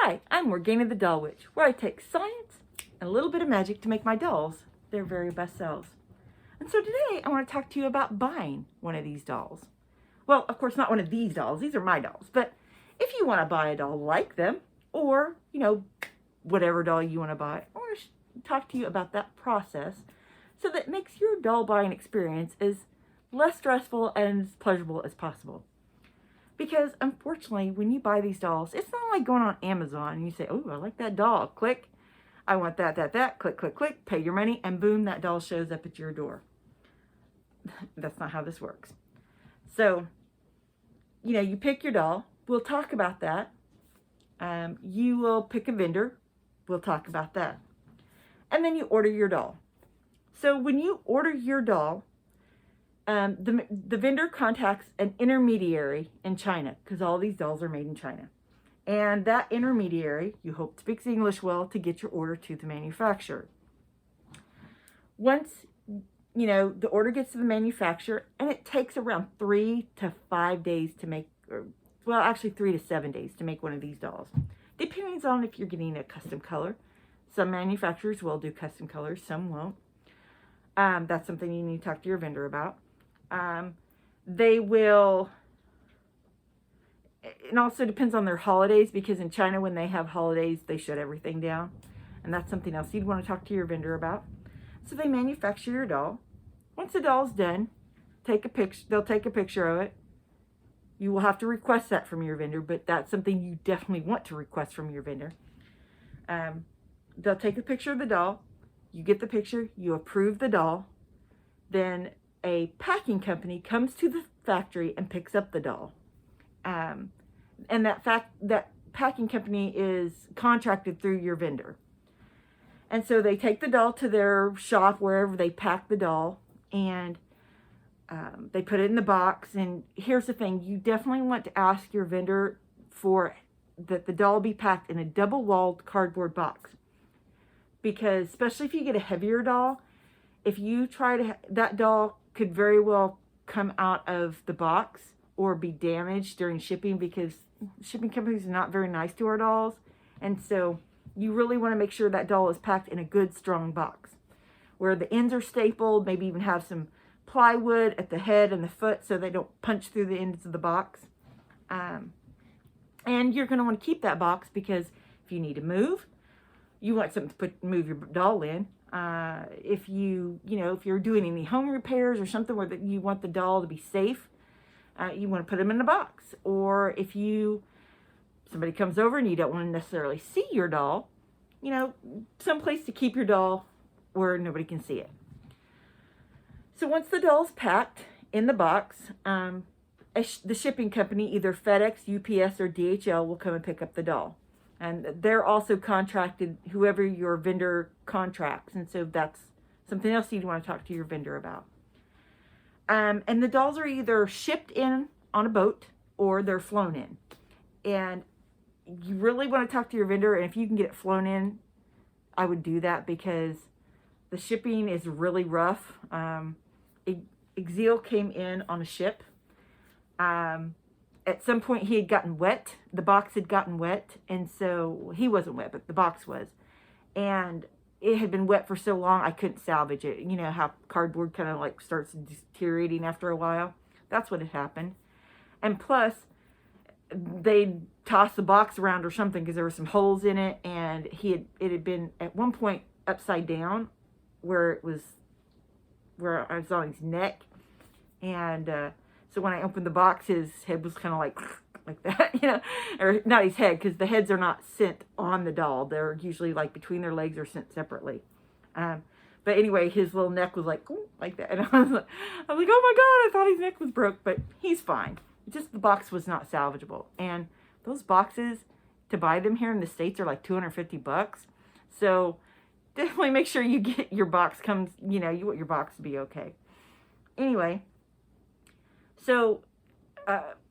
Hi, I'm Morghana the Doll Witch, where I take science and a little bit of magic to make my dolls their very best selves. And so today I want to talk to you about buying one of these dolls. Well, of course, not one of these dolls. These are my dolls. But if you want to buy a doll like them, or, whatever doll you want to buy, I want to talk to you about that process so that it makes your doll buying experience as less stressful and as pleasurable as possible. Because unfortunately, when you buy these dolls, it's not like going on Amazon and you say, oh, I like that doll, click, I want that, click, click, click, pay your money, and boom, that doll shows up at your door. That's not how this works. So, you pick your doll. We'll talk about that. You will pick a vendor. We'll talk about that. And then you order your doll. So when you order your doll, the vendor contacts an intermediary in China, because all these dolls are made in China. And that intermediary, you hope, speaks English well to get your order to the manufacturer. Once, the order gets to the manufacturer, and it takes around 3 to 5 days to make, well, actually 3 to 7 days to make one of these dolls. Depends on if you're getting a custom color. Some manufacturers will do custom colors, some won't. That's something you need to talk to your vendor about. They will, it also depends on their holidays, because in China, when they have holidays, they shut everything down. And that's something else you'd want to talk to your vendor about. So they manufacture your doll. Once the doll's done, they'll take a picture of it. You will have to request that from your vendor, but that's something you definitely want to request from your vendor. They'll take a picture of the doll. You get the picture, you approve the doll. Then a packing company comes to the factory and picks up the doll. And that packing company is contracted through your vendor. And so they take the doll to their shop, wherever they pack the doll, and they put it in the box. And here's the thing, you definitely want to ask your vendor for that the doll be packed in a double-walled cardboard box. Because especially if you get a heavier doll, if you try to, that doll could very well come out of the box or be damaged during shipping, because shipping companies are not very nice to our dolls. And so you really want to make sure that doll is packed in a good, strong box where the ends are stapled, maybe even have some plywood at the head and the foot so they don't punch through the ends of the box. And you're going to want to keep that box, because if you need to move, you want something to move your doll in. If if you're doing any home repairs or something where you want the doll to be safe, you want to put them in a box. Or if somebody comes over and you don't want to necessarily see your doll, someplace to keep your doll where nobody can see it. So once the doll's packed in the box, the shipping company, either FedEx, UPS, or DHL, will come and pick up the doll. And they're also contracted, whoever your vendor contracts. And so that's something else you'd want to talk to your vendor about. And the dolls are either shipped in on a boat or they're flown in. And you really want to talk to your vendor. And if you can get it flown in, I would do that, because the shipping is really rough. Exil came in on a ship. At some point he had gotten wet. The box had gotten wet. And so he wasn't wet, but the box was. And it had been wet for so long, I couldn't salvage it. You know how cardboard kind of like starts deteriorating after a while? That's what had happened. And plus, they tossed the box around or something, because there were some holes in it. And it had been at one point upside down where I was on his neck. And, so when I opened the box, his head was kind of like that, or not his head, because the heads are not sent on the doll. They're usually like between their legs or sent separately. But anyway, his little neck was like that. And I was like, oh my God, I thought his neck was broke, but he's fine. Just the box was not salvageable. And those boxes, to buy them here in the States, are like $250. So definitely make sure you get your box comes, you want your box to be okay. Anyway. So,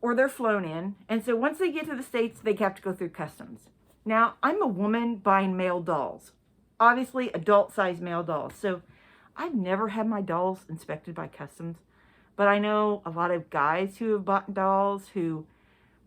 or they're flown in. And so once they get to the States, they have to go through customs. Now, I'm a woman buying male dolls. Obviously, adult-sized male dolls. So, I've never had my dolls inspected by customs. But I know a lot of guys who have bought dolls who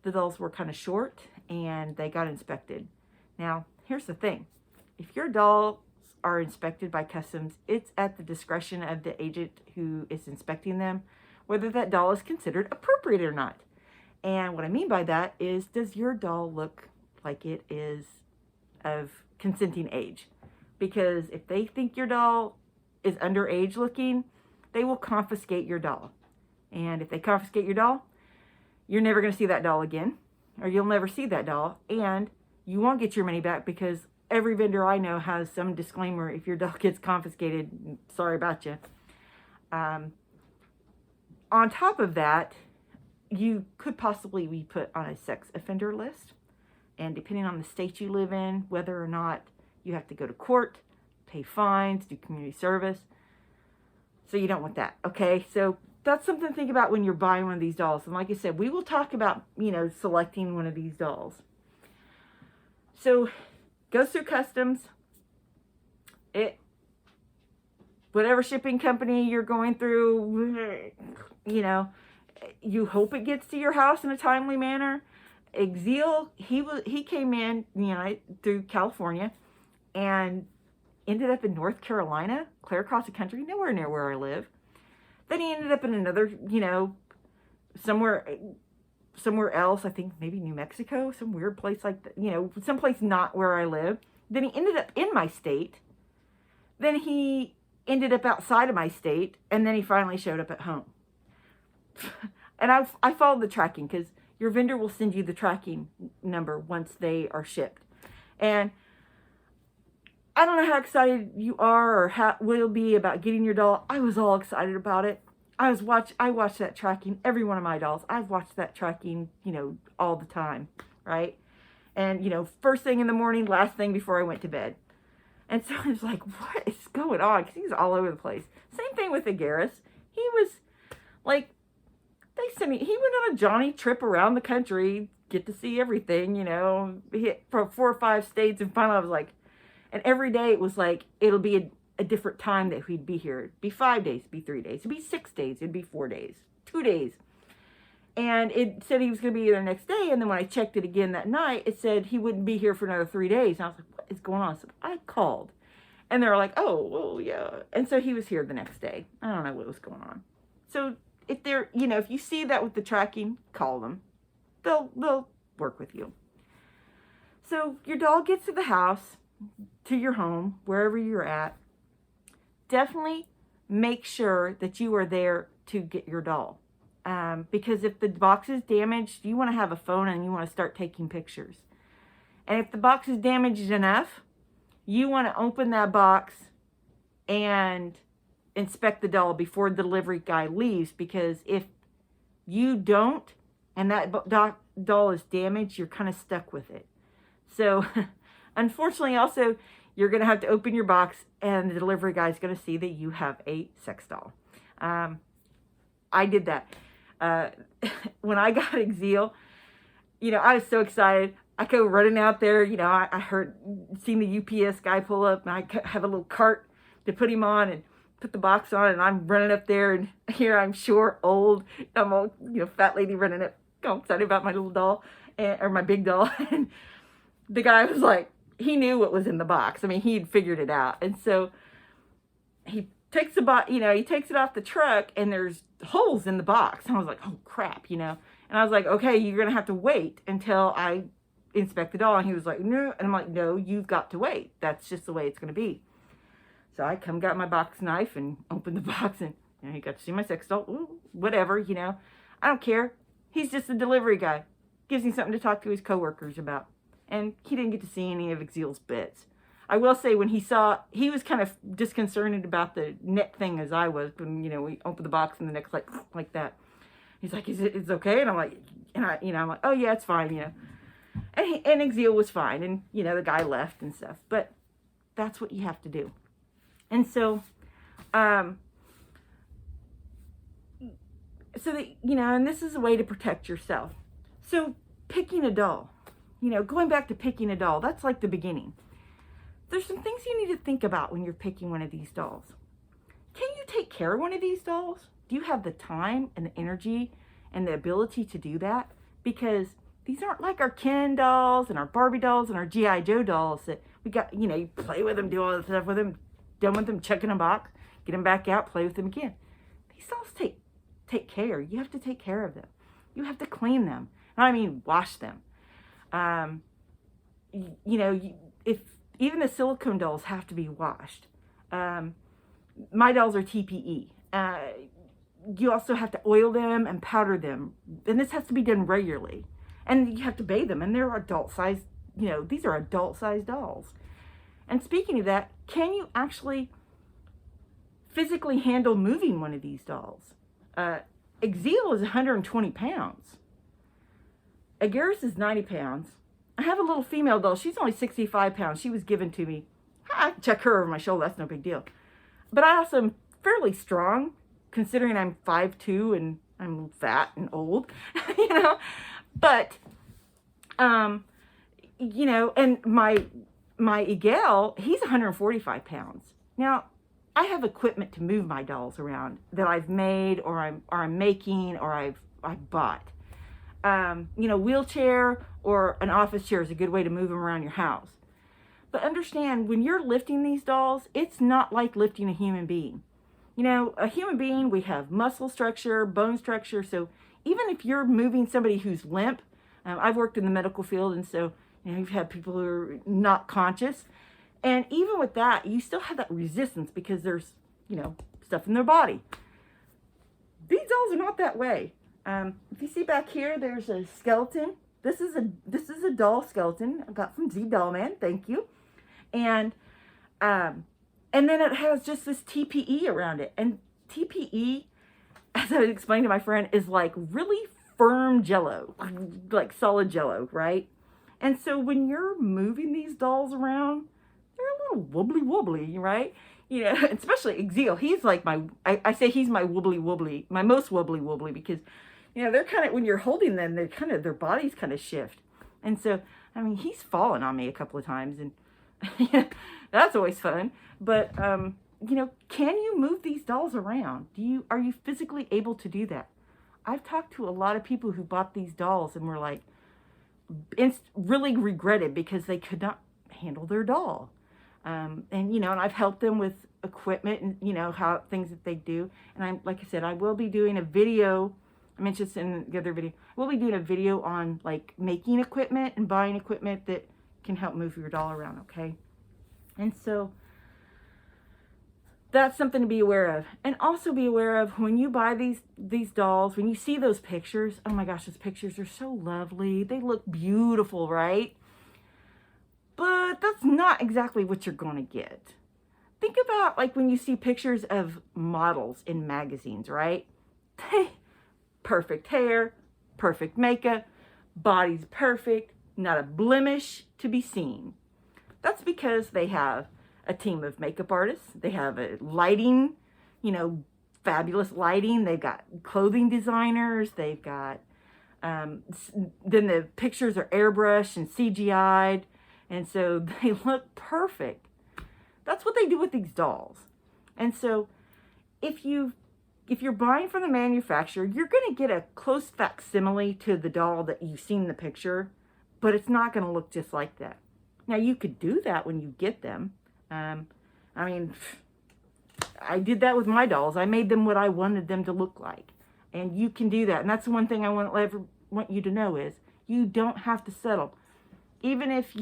the dolls were kind of short and they got inspected. Now, here's the thing. If your dolls are inspected by customs, it's at the discretion of the agent who is inspecting them, whether that doll is considered appropriate or not. And what I mean by that is, does your doll look like it is of consenting age? Because if they think your doll is underage looking, they will confiscate your doll. And if they confiscate your doll, you're never going to see that doll again, or you'll never see that doll, and you won't get your money back, because every vendor I know has some disclaimer: if your doll gets confiscated, sorry about you. On top of that, you could possibly be put on a sex offender list, and depending on the state you live in, whether or not you have to go to court, pay fines, do community service. So you don't want that, okay? So that's something to think about when you're buying one of these dolls. And like I said, we will talk about, selecting one of these dolls. So goes through customs. Whatever shipping company you're going through, you hope it gets to your house in a timely manner. Exil, he came in, through California and ended up in North Carolina, clear across the country, nowhere near where I live. Then he ended up in another, somewhere else, I think maybe New Mexico, some weird place like that, someplace not where I live. Then he ended up in my state. Then he ended up outside of my state, and then he finally showed up at home. And I followed the tracking, because your vendor will send you the tracking number once they are shipped. And I don't know how excited you are or how will be about getting your doll. I was all excited about it. I watched that tracking, every one of my dolls. I've watched that tracking, all the time, right? And, first thing in the morning, last thing before I went to bed. And so I was like, what is going on? Because he's all over the place. Same thing with Agaris. He was like, he went on a Johnny trip around the country, get to see everything, he hit for 4 or 5 states. And finally I was like, and every day it was like, it'll be a different time that he'd be here. It'd be 5 days, it'd be 3 days, it'd be 6 days, it'd be 4 days, 2 days. And it said he was going to be there next day. And then when I checked it again that night, it said he wouldn't be here for another 3 days. And I was like, what is going on? So I called. And they were like, oh, well, yeah. And so he was here the next day. I don't know what was going on. So if if you see that with the tracking, call them. They'll work with you. So your doll gets to the house, to your home, wherever you're at. Definitely make sure that you are there to get your doll. Because if the box is damaged, you want to have a phone and you want to start taking pictures. And if the box is damaged enough, you want to open that box and inspect the doll before the delivery guy leaves. Because if you don't, and that doll is damaged, you're kind of stuck with it. So, unfortunately, also, you're going to have to open your box and the delivery guy is going to see that you have a sex doll. I did that. When I got Exil, I was so excited. I go running out there, I seen the UPS guy pull up, and I have a little cart to put him on and put the box on, and I'm running up there, and here I'm short, old, I'm all, fat lady running up, all excited about my little doll, or my big doll, and the guy was like, he knew what was in the box. I mean, he'd figured it out, and so he takes the box, he takes it off the truck, and there's holes in the box, and I was like, oh crap, and I was like, okay, you're gonna have to wait until I inspect the doll. And he was like, no. And I'm like, no, you've got to wait. That's just the way it's going to be. So I got my box knife and opened the box, and he got to see my sex doll. Ooh, whatever, I don't care. He's just a delivery guy. Gives me something to talk to his coworkers about. And he didn't get to see any of Exil's bits. I will say, when he was kind of disconcerted about the neck thing as I was, when, we opened the box and the neck's like that. He's like, it's okay? And I'm like, I'm like, oh yeah, it's fine, And Exil was fine, and the guy left and stuff. But that's what you have to do. And so, and this is a way to protect yourself. So picking a doll, going back to picking a doll, that's like the beginning. There's some things you need to think about when you're picking one of these dolls. Can you take care of one of these dolls? Do you have the time and the energy and the ability to do that? Because These aren't like our Ken dolls and our Barbie dolls and our G.I. Joe dolls that we got, you know, you play with them, do all this stuff with them, done with them, chuck in a box, get them back out, play with them again. These dolls take care. You have to take care of them. You have to clean them. And I mean, wash them. You know, if even the silicone dolls have to be washed. My dolls are TPE. You also have to oil them and powder them. And this has to be done regularly. And you have to bathe them. And they're adult size, you know, these are adult size dolls. And speaking of that, can you actually physically handle moving one of these dolls? Exil is 120 pounds. Agaris is 90 pounds. I have a little female doll. She's only 65 pounds. She was given to me. I can check her over my shoulder. That's no big deal. But I also am fairly strong, considering I'm 5'2" and I'm fat and old, you know. But, you know, and my Egel, he's 145 pounds. Now, I have equipment to move my dolls around that I've made or I'm making or I've bought. You know, wheelchair or an office chair is a good way to move them around your house. But understand, when you're lifting these dolls, it's not like lifting a human being. You know, a human being, we have muscle structure, bone structure. So even if you're moving somebody who's limp, I've worked in the medical field, and so, you know, you've had people who are not conscious. And even with that, you still have that resistance because there's, you know, stuff in their body. These dolls are not that way. If you see back here, there's a skeleton. This is a doll skeleton I got from Z Dollman. Thank you. And then it has just this TPE around it. And TPE, as I explained to my friend, is like really firm jello, like solid jello, right? And so when you're moving these dolls around, they're a little wobbly, right? You know, especially Exil. He's like I say he's my wobbly, my most wobbly because, you know, they're kind of, when you're holding them, they're kind of, their bodies kind of shift. And so, I mean, he's fallen on me a couple of times, and yeah, that's always fun. But, you know, can you move these dolls around? Are you physically able to do that? I've talked to a lot of people who bought these dolls and were like, really regretted because they could not handle their doll. And, you know, and I've helped them with equipment and, you know, things that they do. And like I said, I will be doing a video. I mentioned this in the other video. We'll be doing a video on like making equipment and buying equipment that can help move your doll around, okay? And so that's something to be aware of. And also be aware of when you buy these dolls, when you see those pictures, oh my gosh, those pictures are so lovely. They look beautiful, right? But that's not exactly what you're going to get. Think about like when you see pictures of models in magazines, right? Perfect hair, perfect makeup, body's perfect, not a blemish to be seen. That's because they have a team of makeup artists. They have a lighting, you know, fabulous lighting. They've got clothing designers. They've got, then the pictures are airbrushed and CGI'd. And so they look perfect. That's what they do with these dolls. And so if you're buying from the manufacturer, you're going to get a close facsimile to the doll that you've seen in the picture, but it's not going to look just like that. Now, you could do that when you get them. I mean, I did that with my dolls. I made them what I wanted them to look like. And you can do that. And that's the one thing I want you to know is you don't have to settle. Even if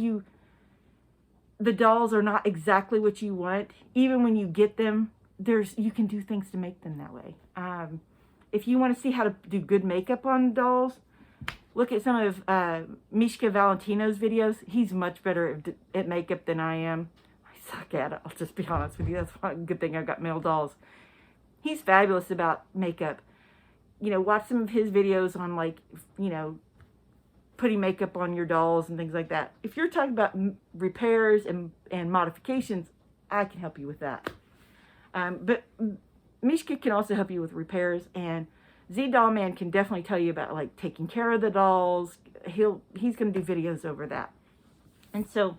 the dolls are not exactly what you want, even when you get them, you can do things to make them that way. If you want to see how to do good makeup on dolls, look at some of Mishka Valentino's videos. He's much better at makeup than I am. I suck at it, I'll just be honest with you. That's one good thing I've got male dolls. He's fabulous about makeup. You know, watch some of his videos on, like, you know, putting makeup on your dolls and things like that. If you're talking about repairs and modifications, I can help you with that. But Mishka can also help you with repairs, and Z Dollman can definitely tell you about like taking care of the dolls. He's going to do videos over that. And so,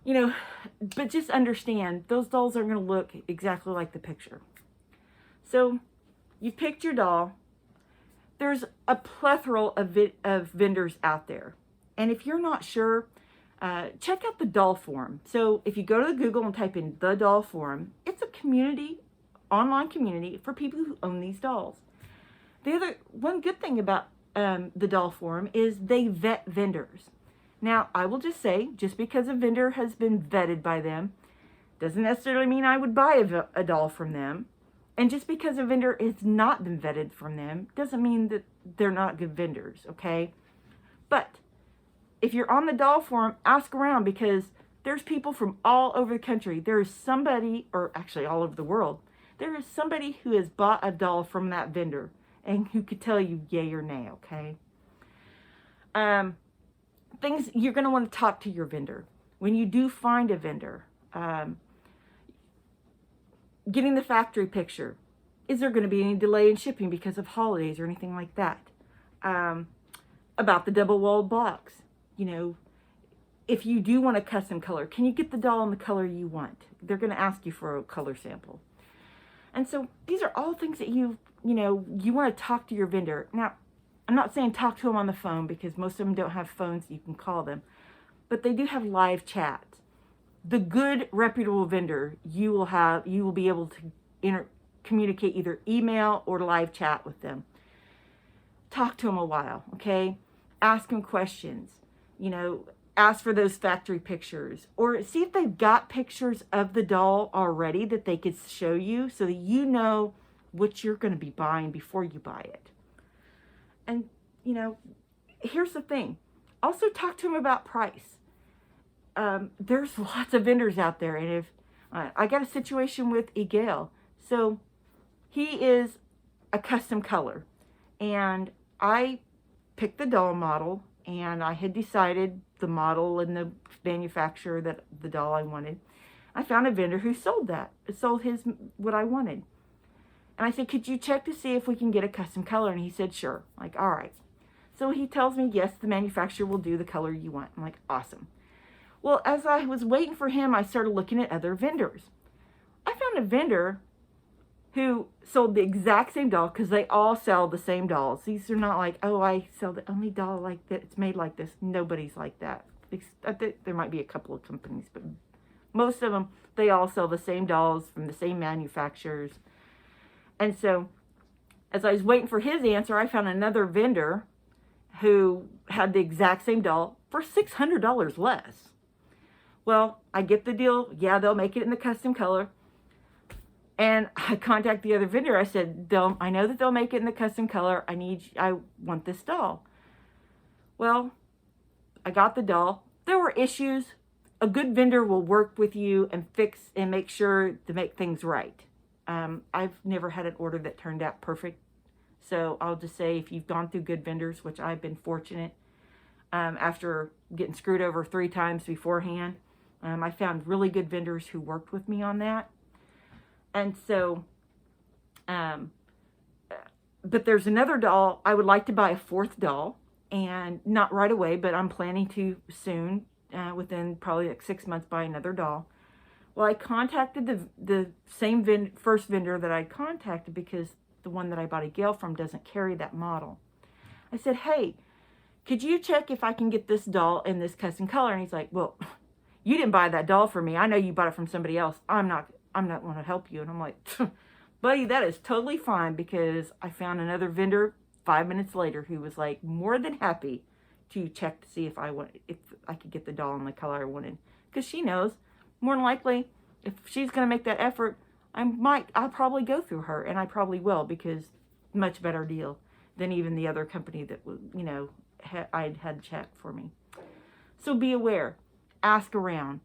you know, but just understand those dolls are going to look exactly like the picture. So you picked your doll. there's a plethora of vendors out there. And if you're not sure, check out the doll forum. So if you go to Google and type in the doll forum, it's a community, online community for people who own these dolls. The other one good thing about the doll forum is they vet vendors. Now, I will just say, just because a vendor has been vetted by them, doesn't necessarily mean I would buy a doll from them. And just because a vendor has not been vetted from them, doesn't mean that they're not good vendors, okay? But if you're on the doll forum, ask around, because there's people from all over the country. There is somebody, or actually all over the world, there is somebody who has bought a doll from that vendor and who could tell you yay or nay, okay? Things you're going to want to talk to your vendor. When you do find a vendor, getting the factory picture. Is there going to be any delay in shipping because of holidays or anything like that? About the double-walled box. You know, if you do want a custom color, can you get the doll in the color you want? They're going to ask you for a color sample. And so these are all things that you want to talk to your vendor. Now, I'm not saying talk to them on the phone, because most of them don't have phones you can call them, but they do have live chats. The good, reputable vendor, you will be able to communicate either email or live chat with them. Talk to them a while, okay? Ask them questions. Ask for those factory pictures, or see if they've got pictures of the doll already that they could show you, so that you know what you're going to be buying before you buy it. And, here's the thing. Also talk to them about price. There's lots of vendors out there, and if I got a situation with Egale, so he is a custom color, and I picked the doll model, and I had decided the model and the manufacturer that the doll I wanted. I found a vendor who sold what I wanted, and I said, could you check to see if we can get a custom color? And he said, sure. I'm like, all right. So he tells me, yes, the manufacturer will do the color you want. I'm like, awesome. Well, as I was waiting for him, I started looking at other vendors. I found a vendor who sold the exact same doll, because they all sell the same dolls. These are not like, oh, I sell the only doll like that. It's made like this. Nobody's like that. I think there might be a couple of companies, but most of them, they all sell the same dolls from the same manufacturers. And so, as I was waiting for his answer, I found another vendor who had the exact same doll for $600 less. Well, I get the deal. Yeah, they'll make it in the custom color. And I contact the other vendor. I said, I know that they'll make it in the custom color. I want this doll. Well, I got the doll. There were issues. A good vendor will work with you and fix and make sure to make things right. I've never had an order that turned out perfect. So I'll just say, if you've gone through good vendors, which I've been fortunate, after getting screwed over 3 times beforehand, I found really good vendors who worked with me on that. And so, but there's another doll. I would like to buy a 4th doll, and not right away, but I'm planning to soon, within probably like 6 months, buy another doll. Well, I contacted the same first vendor that I contacted, because the one that I bought a Gale from doesn't carry that model. I said, hey, could you check if I can get this doll in this custom color? And he's like, well, you didn't buy that doll for me. I know you bought it from somebody else. I'm not going to help you. And I'm like, buddy, that is totally fine, because I found another vendor 5 minutes later who was like more than happy to check to see if I could get the doll in the color I wanted. Because she knows, more than likely, if she's going to make that effort, I'll probably go through her, and I probably will, because much better deal than even the other company that, I'd had checked for me. So be aware. Ask around.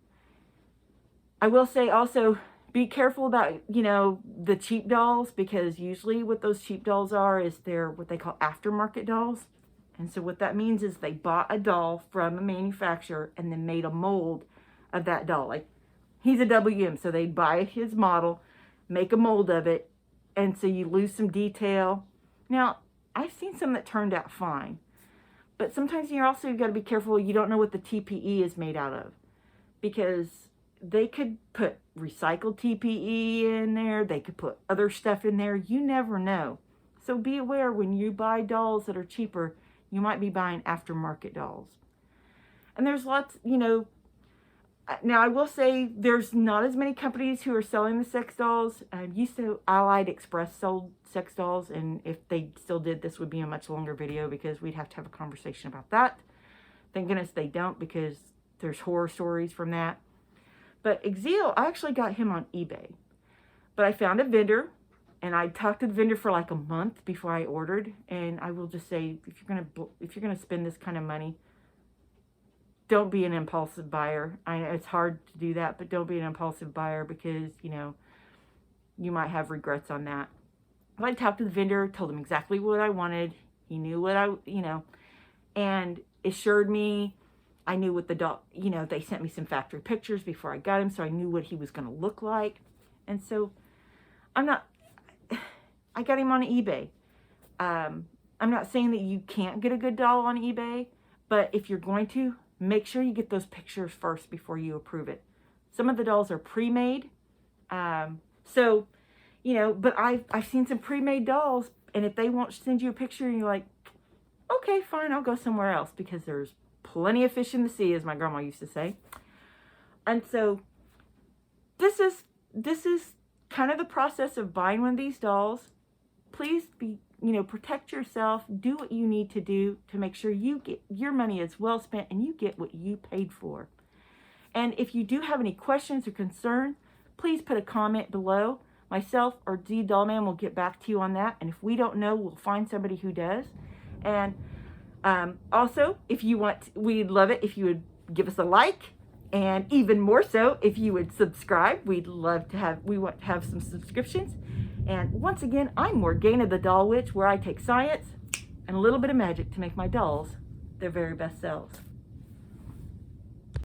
I will say also, be careful about, the cheap dolls, because usually what those cheap dolls are is they're what they call aftermarket dolls. And so what that means is they bought a doll from a manufacturer and then made a mold of that doll. Like, he's a WM, so they buy his model, make a mold of it, and so you lose some detail. Now, I've seen some that turned out fine, but sometimes you've got to be careful. You don't know what the TPE is made out of, because they could put recycled TPE in there. They could put other stuff in there. You never know. So be aware when you buy dolls that are cheaper, you might be buying aftermarket dolls. And there's lots, you know, now I will say there's not as many companies who are selling the sex dolls. Used to Allied Express sold sex dolls, and if they still did, this would be a much longer video because we'd have to have a conversation about that. Thank goodness they don't, because there's horror stories from that. But Exil, I actually got him on eBay. But I found a vendor, and I talked to the vendor for like a month before I ordered. And I will just say, if you're gonna spend this kind of money, don't be an impulsive buyer. I know it's hard to do that, but don't be an impulsive buyer, because, you know, you might have regrets on that. But I talked to the vendor, told him exactly what I wanted. He knew what you know, and assured me I knew what the doll, you know, they sent me some factory pictures before I got him, so I knew what he was going to look like. And so I got him on eBay. I'm not saying that you can't get a good doll on eBay, but if you're going to, make sure you get those pictures first before you approve it. Some of the dolls are pre-made. So, you know, but I've seen some pre-made dolls, and if they won't send you a picture, and you're like, okay, fine, I'll go somewhere else, because there's plenty of fish in the sea, as my grandma used to say. And so this is kind of the process of buying one of these dolls. Please be, you know, protect yourself, do what you need to do to make sure you get your money is well spent and you get what you paid for. And if you do have any questions or concerns, please put a comment below. Myself or Z Dollman will get back to you on that. And if we don't know, we'll find somebody who does. And also, if you want, we'd love it if you would give us a like, and even more so if you would subscribe. We'd love to have, we want to have some subscriptions. And once again, I'm Morghana the Doll Witch, where I take science and a little bit of magic to make my dolls their very best selves.